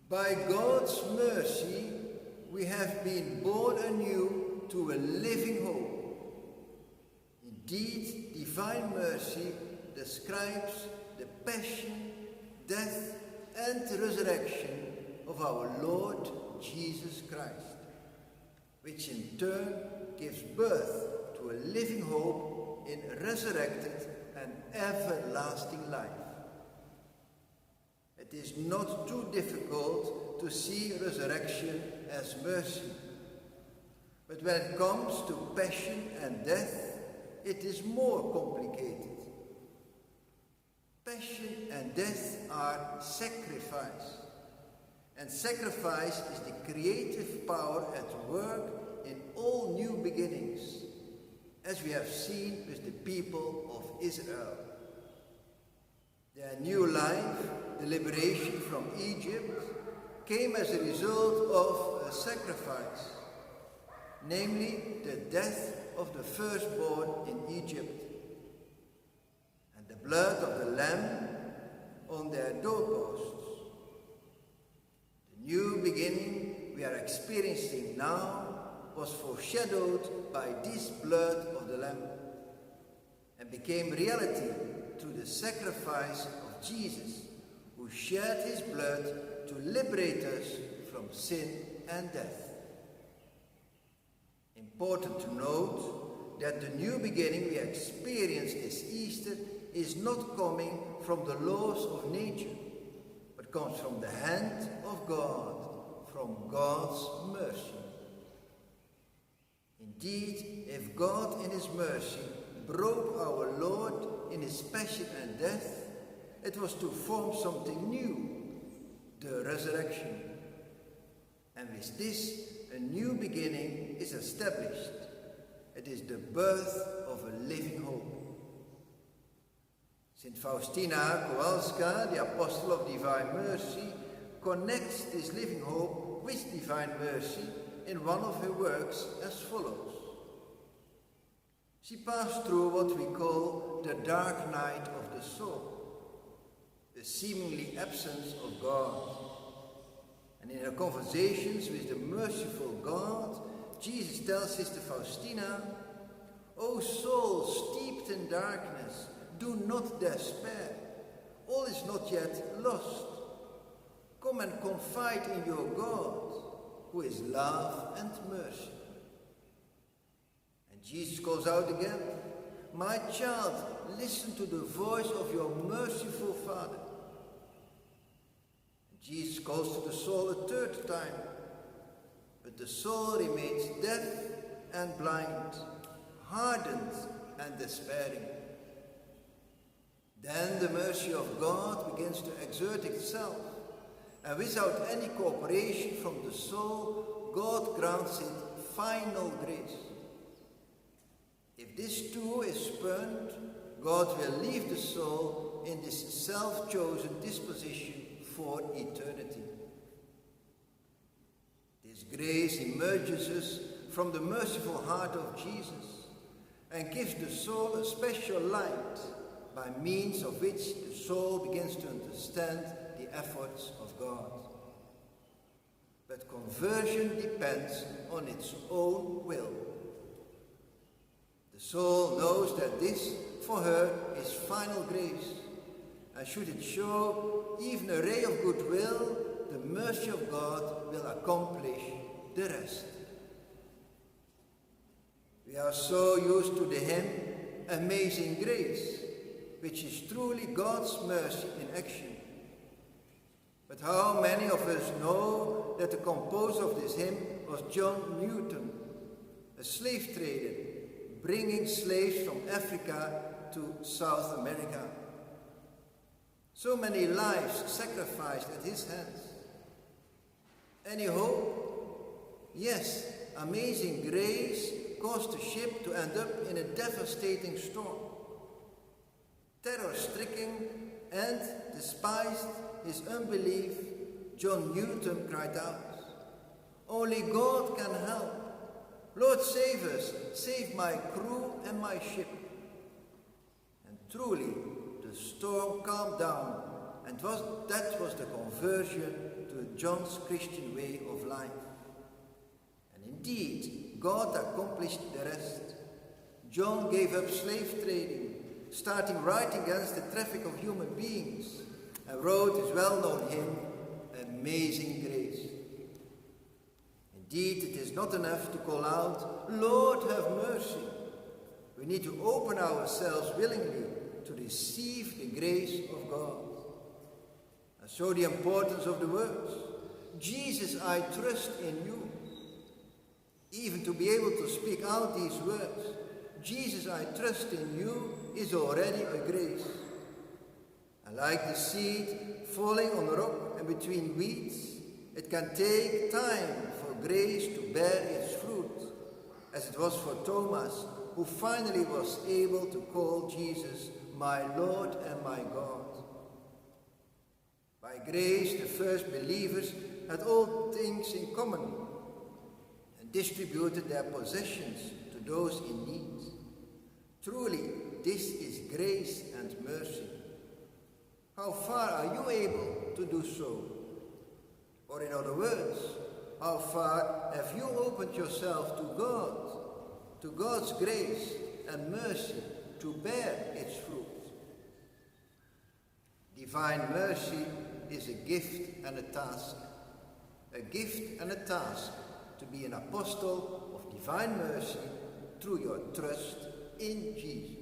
By God's mercy, we have been born anew to a living hope. Indeed, divine mercy describes the passion, death, and resurrection of our Lord Jesus Christ, which in turn gives birth to a living hope in resurrected and everlasting life. It is not too difficult to see resurrection as mercy. But when it comes to passion and death, it is more complicated. Passion and death are sacrifice. And sacrifice is the creative power at work in all new beginnings, as we have seen with the people of Israel. Their new life, the liberation from Egypt, came as a result of a sacrifice, namely the death of the firstborn in Egypt, and the blood of the lamb on their doorposts. The new beginning we are experiencing now was foreshadowed by this blood of the lamb and became reality through the sacrifice of Jesus, who shed his blood to liberate us from sin and death. Important to note that the new beginning we experience this Easter is not coming from the laws of nature, but comes from the hand of God, from God's mercy. Indeed, if God in his mercy broke our Lord in his passion and death, it was to form something new, the resurrection. And with this, a new beginning is established. It is the birth of a living hope. St. Faustina Kowalska, the Apostle of Divine Mercy, connects this living hope with divine mercy in one of her works as follows. She passed through what we call the dark night of the soul, the seemingly absence of God. And in her conversations with the merciful God, Jesus tells Sister Faustina, "O soul steeped in darkness, do not despair. All is not yet lost. Come and confide in your God, who is love and mercy." And Jesus calls out again, "My child, listen to the voice of your merciful Father." And Jesus calls to the soul a third time, but the soul remains deaf and blind, hardened and despairing. Then the mercy of God begins to exert itself, and without any cooperation from the soul, God grants it final grace. If this too is spurned, God will leave the soul in this self-chosen disposition for eternity. This grace emerges from the merciful heart of Jesus and gives the soul a special light by means of which the soul begins to understand the efforts of God. But conversion depends on its own will. The soul knows that this, for her, is final grace, and should it show even a ray of goodwill, the mercy of God will accomplish the rest. We are so used to the hymn, "Amazing Grace," which is truly God's mercy in action. But how many of us know that the composer of this hymn was John Newton, a slave trader, bringing slaves from Africa to South America? So many lives sacrificed at his hands. Any hope? Yes, Amazing Grace caused the ship to end up in a devastating storm. Terror-stricken and despised his unbelief, John Newton cried out, "Only God can help. Lord, save us, save my crew and my ship." And truly, the storm calmed down, and that was the conversion to John's Christian way of life. And indeed, God accomplished the rest. John gave up slave trading, starting right against the traffic of human beings, and wrote his well-known hymn, Amazing Grace. Indeed, it is not enough to call out, Lord, have mercy. We need to open ourselves willingly to receive the grace of God. And so the importance of the words, Jesus, I trust in you. Even to be able to speak out these words, Jesus, I trust in you, is already a grace. And like the seed falling on a rock and between weeds, it can take time for grace to bear its fruit, as it was for Thomas, who finally was able to call Jesus my Lord and my God. By grace, the first believers had all things in common and distributed their possessions to those in need. Truly, this is grace and mercy. How far are you able to do so? Or in other words, how far have you opened yourself to God, to God's grace and mercy to bear its fruit? Divine mercy is a gift and a task. A gift and a task to be an apostle of divine mercy through your trust in Jesus.